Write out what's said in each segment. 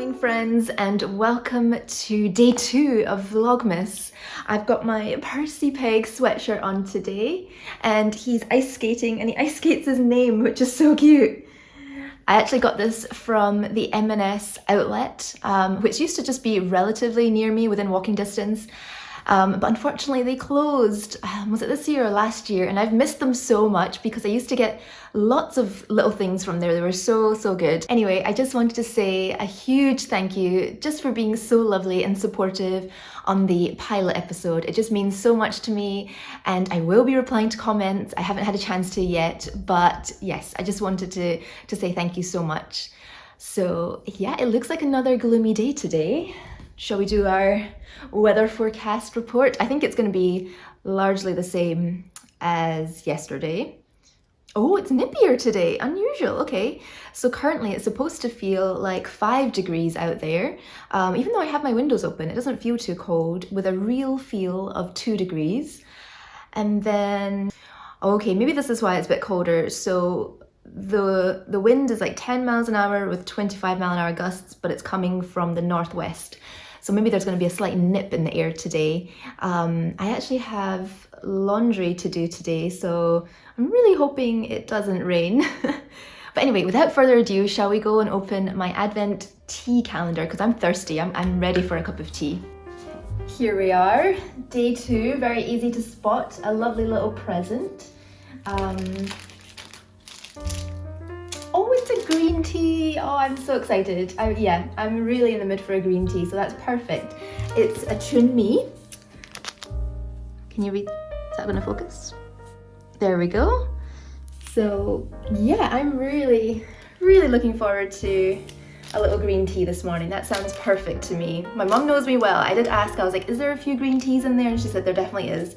morning, friends, and welcome to day 2 of Vlogmas. I've got my Percy Peg sweatshirt on today, and he's ice skating, and he ice skates his name, which is so cute. I actually got this from the M&S outlet, which used to just be relatively near me, within walking distance. But unfortunately they closed, was it this year or last year? And I've missed them so much because I used to get lots of little things from there. They were so good. Anyway, I just wanted to say a huge thank you just for being so lovely and supportive on the pilot episode. It just means so much to me, and I will be replying to comments. I haven't had a chance to yet, but yes, I just wanted to say thank you so much. So yeah, it looks like another gloomy day today. Shall we do our weather forecast report? I think it's going to be largely the same as yesterday. Oh, it's nippier today. Unusual. Okay. So currently it's supposed to feel like 5 degrees out there. Even though I have my windows open, it doesn't feel too cold, with a real feel of 2 degrees. And then, okay, maybe this is why it's a bit colder. So the wind is like 10 miles an hour with 25 mile an hour gusts, but it's coming from the northwest. So maybe there's going to be a slight nip in the air today. I actually have laundry to do today, so I'm really hoping it doesn't rain. But anyway, without further ado, shall we go and open my Advent tea calendar? Because I'm thirsty, I'm ready for a cup of tea. Here we are, day 2, very easy to spot, a lovely little present. Oh, it's a green tea. Oh, I'm so excited. I'm really in the mood for a green tea, so that's perfect. It's a chunmi. Can you read? Is that going to focus? There we go. So yeah, I'm really looking forward to a little green tea this morning. That sounds perfect to me. My mom knows me well. I did ask, I was like, is there a few green teas in there? And she said there definitely is.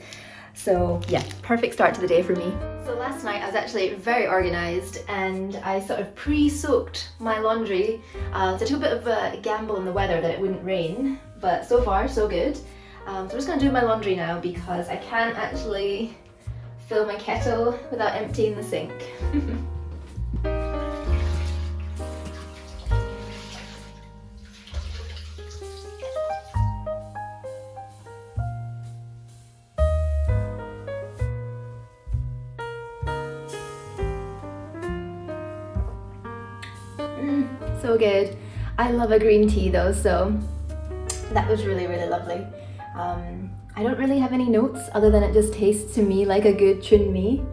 So yeah, perfect start to the day for me. So last night I was actually very organised, and I sort of pre-soaked my laundry. So I took a bit of a gamble in the weather that it wouldn't rain, but so far so good. So I'm just going to do my laundry now because I can't actually fill my kettle without emptying the sink. So good. I love a green tea though, so that was really lovely. I don't really have any notes other than it just tastes to me like a good chunmi.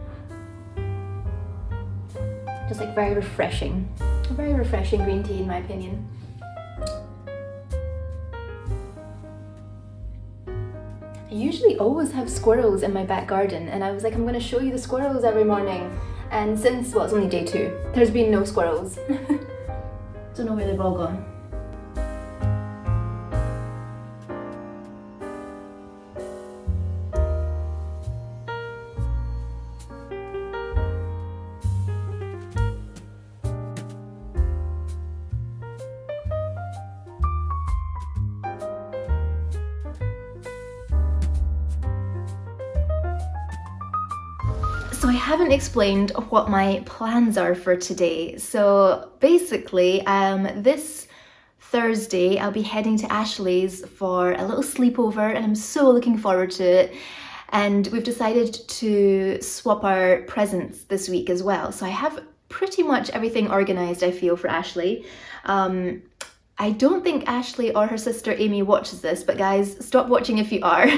Just like very refreshing. A very refreshing green tea in my opinion. I usually always have squirrels in my back garden, and I was like, I'm going to show you the squirrels every morning. And since, well, it's only day 2, there's been no squirrels. Don't know where they've all gone. So I haven't explained what my plans are for today. So basically, this Thursday I'll be heading to Ashley's for a little sleepover, and I'm so looking forward to it. And we've decided to swap our presents this week as well. So I have pretty much everything organised, I feel, for Ashley. I don't think Ashley or her sister Amy watches this, but guys, stop watching if you are.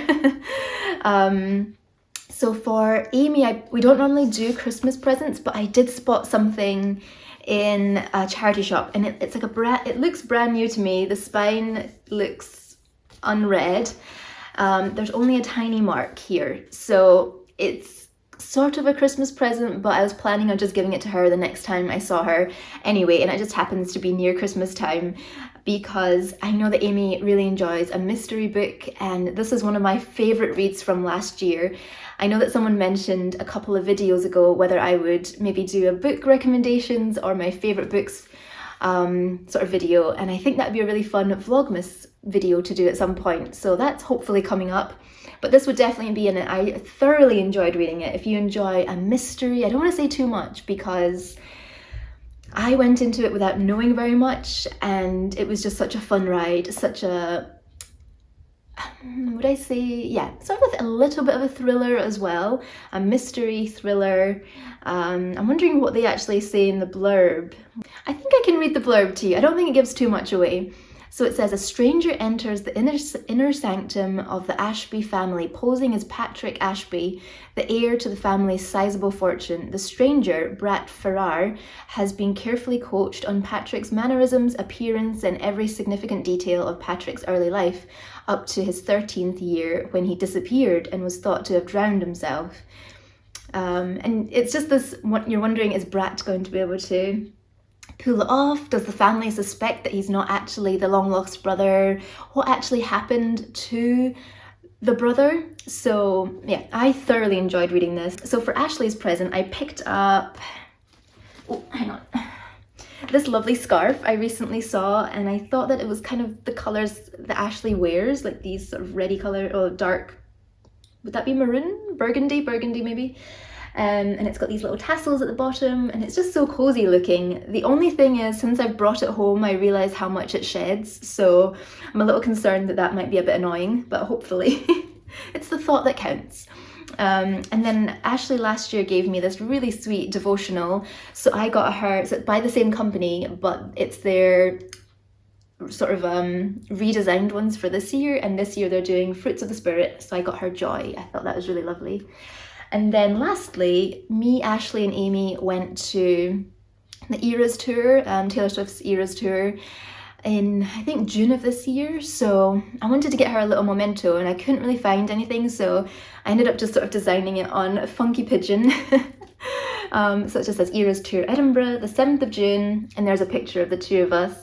So for Amy, we don't normally do Christmas presents, but I did spot something in a charity shop, and it's like it looks brand new to me. The spine looks unread. There's only a tiny mark here, so it's sort of a Christmas present, but I was planning on just giving it to her the next time I saw her anyway, and it just happens to be near Christmas time because I know that Amy really enjoys a mystery book, and this is one of my favourite reads from last year. I know that someone mentioned a couple of videos ago whether I would maybe do a book recommendations or my favourite books sort of video, and I think that'd be a really fun Vlogmas video to do at some point, so that's hopefully coming up. But this would definitely be in it. I thoroughly enjoyed reading it. If you enjoy a mystery, I don't want to say too much because I went into it without knowing very much, and it was just such a fun ride, such a, would I say, yeah, sort of a little bit of a thriller as well, a mystery thriller. I'm wondering what they actually say in the blurb. I think I can read the blurb to you. I don't think it gives too much away. So it says, a stranger enters the inner sanctum of the Ashby family, posing as Patrick Ashby, the heir to the family's sizable fortune. The stranger, Brat Farrar, has been carefully coached on Patrick's mannerisms, appearance, and every significant detail of Patrick's early life, up to his 13th year, when he disappeared and was thought to have drowned himself. And it's just this, what you're wondering, is Brat going to be able to pull it off? Does the family suspect that he's not actually the long lost brother? What actually happened to the brother? So yeah, I thoroughly enjoyed reading this. So for Ashley's present, I picked up, oh, hang on, this lovely scarf I recently saw, and I thought that it was kind of the colours that Ashley wears, like these sort of reddy colour, or dark, would that be maroon? Burgundy maybe? And it's got these little tassels at the bottom, and it's just so cozy looking. The only thing is, since I've brought it home, I realise how much it sheds, so I'm a little concerned that that might be a bit annoying, but hopefully it's the thought that counts. And then Ashley last year gave me this really sweet devotional, so I got her, so it's by the same company, but it's their sort of redesigned ones for this year, and this year they're doing Fruits of the Spirit, so I got her Joy. I thought that was really lovely. And then lastly, me, Ashley and Amy went to the Eras tour, Taylor Swift's Eras tour, in I think June of this year. So I wanted to get her a little memento, and I couldn't really find anything, so I ended up just sort of designing it on Funky Pigeon. So it just says Eras tour Edinburgh, the 7th of June, and there's a picture of the two of us.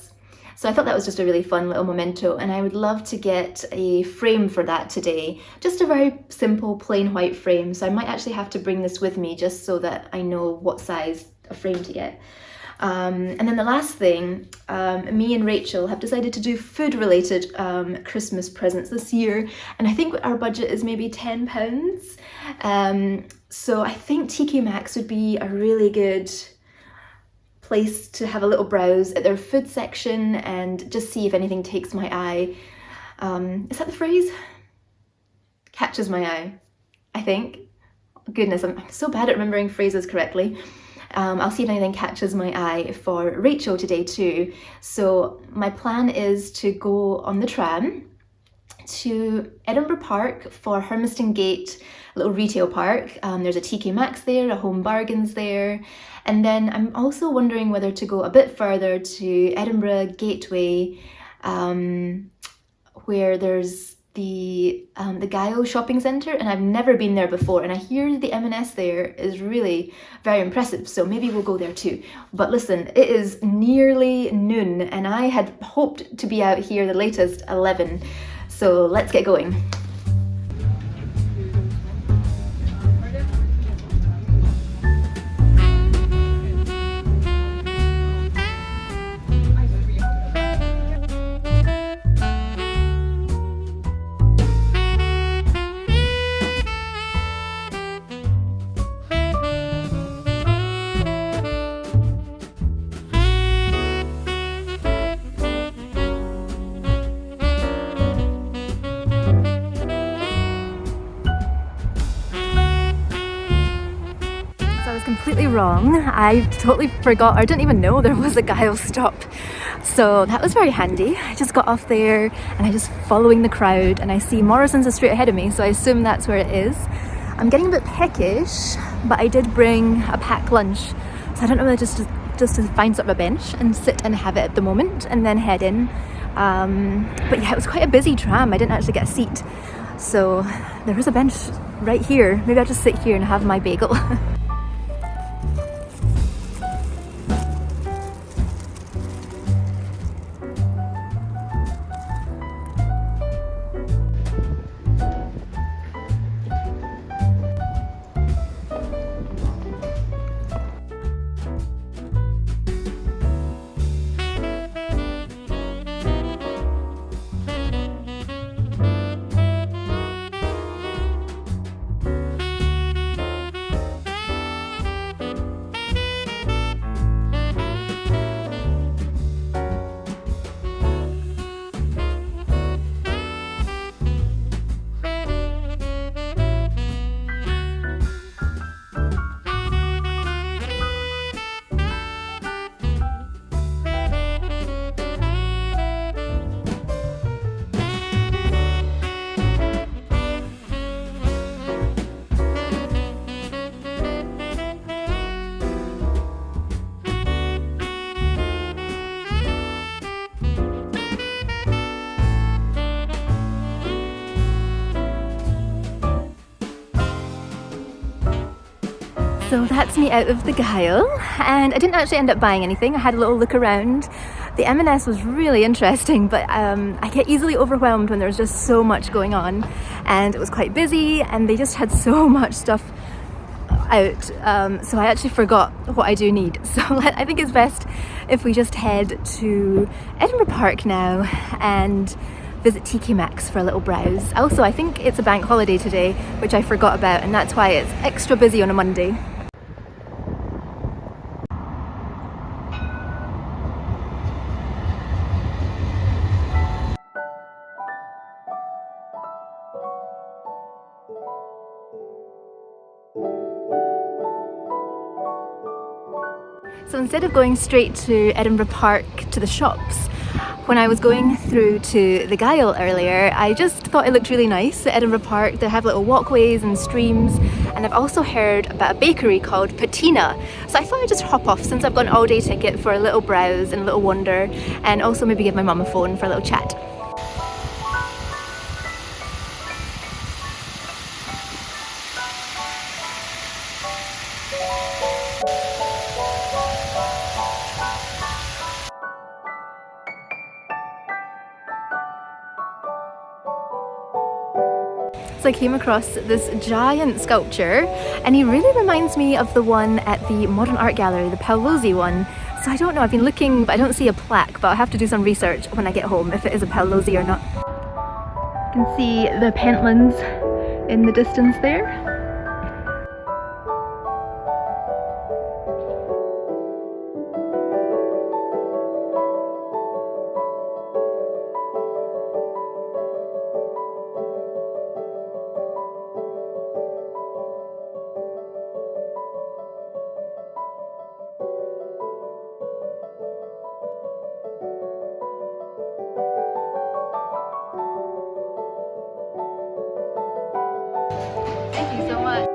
So I thought that was just a really fun little memento, and I would love to get a frame for that today. Just a very simple plain white frame, so I might actually have to bring this with me just so that I know what size of frame to get. And then the last thing, me and Rachel have decided to do food related Christmas presents this year, and I think our budget is maybe £10. So I think TK Maxx would be a really good place to have a little browse at their food section and just see if anything takes my eye. Is that the phrase? Catches my eye, I think. Goodness, I'm so bad at remembering phrases correctly. I'll see if anything catches my eye for Rachel today too. So my plan is to go on the tram to Edinburgh Park for Hermiston Gate, a little retail park. There's a TK Maxx there, a Home Bargains there, and then I'm also wondering whether to go a bit further to Edinburgh Gateway, where there's the Gyle shopping centre, and I've never been there before, and I hear the M&S there is really very impressive, so maybe we'll go there too. But listen, it is nearly noon, and I had hoped to be out here the latest 11, so let's get going. Completely wrong. I totally forgot, or didn't even know there was a Gyle stop, so that was very handy. I just got off there and I just following the crowd, and I see Morrison's is straight ahead of me, so I assume that's where it is. I'm getting a bit peckish, but I did bring a packed lunch, so I don't know whether just to find sort of a bench and sit and have it at the moment and then head in. But yeah, it was quite a busy tram. I didn't actually get a seat, so there is a bench right here. Maybe I'll just sit here and have my bagel. So that's me out of the Gyle, and I didn't actually end up buying anything. I had a little look around. The M&S was really interesting, but I get easily overwhelmed when there's just so much going on, and it was quite busy and they just had so much stuff out, so I actually forgot what I do need. So I think it's best if we just head to Edinburgh Park now and visit TK Maxx for a little browse. Also, I think it's a bank holiday today, which I forgot about, and that's why it's extra busy on a Monday. So instead of going straight to Edinburgh Park to the shops, when I was going through to the Gyle earlier, I just thought it looked really nice at Edinburgh Park. They have little walkways and streams, and I've also heard about a bakery called Patina. So I thought I'd just hop off since I've got an all-day ticket for a little browse and a little wander, and also maybe give my mum a phone for a little chat. So I came across this giant sculpture, and he really reminds me of the one at the Modern Art Gallery, the Paolozzi one. So I don't know, I've been looking but I don't see a plaque, but I'll have to do some research when I get home if it is a Paolozzi or not. You can see the Pentlands in the distance there. Thank you so much.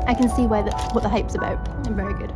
I can see what the hype's about. I'm very good.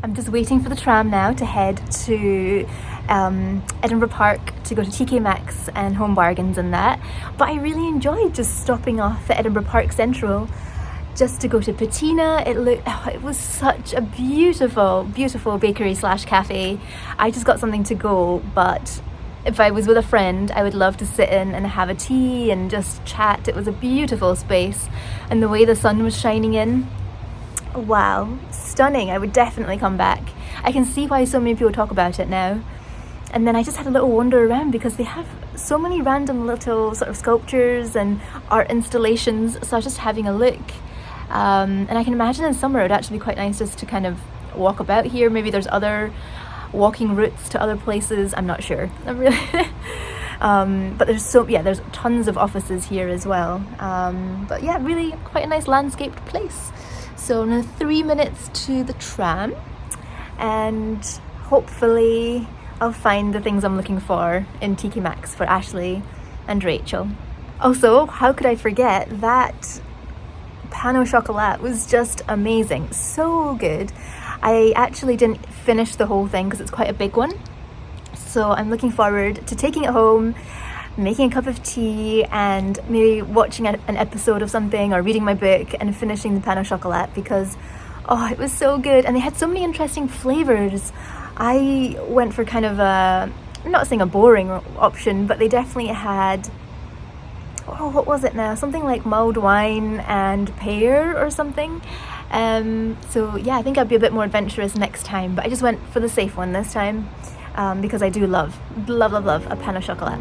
I'm just waiting for the tram now to head to Edinburgh Park to go to TK Maxx and Home Bargains and that. But I really enjoyed just stopping off at Edinburgh Park Central just to go to Patina. It was such a beautiful, beautiful bakery slash cafe. I just got something to go, but if I was with a friend, I would love to sit in and have a tea and just chat. It was a beautiful space, and the way the sun was shining in, wow, stunning. I would definitely come back. I can see why so many people talk about it now. And then I just had a little wander around because they have so many random little sort of sculptures and art installations, so I was just having a look. And I can imagine in summer it would actually be quite nice just to kind of walk about here. Maybe there's other walking routes to other places, I'm not sure. I'm really but there's tons of offices here as well. But yeah, really quite a nice landscaped place. So now 3 minutes to the tram, and hopefully I'll find the things I'm looking for in TK Maxx for Ashley and Rachel. Also, how could I forget that pain au chocolat was just amazing, so good. I actually didn't finish the whole thing because it's quite a big one, so I'm looking forward to taking it home, making a cup of tea, and maybe watching an episode of something or reading my book and finishing the pain au chocolat because it was so good, and they had so many interesting flavors. I went for kind of I'm not saying a boring option, but they definitely had, what was it now? Something like mulled wine and pear or something. So yeah, I think I'd be a bit more adventurous next time, but I just went for the safe one this time because I do love a pain au chocolat.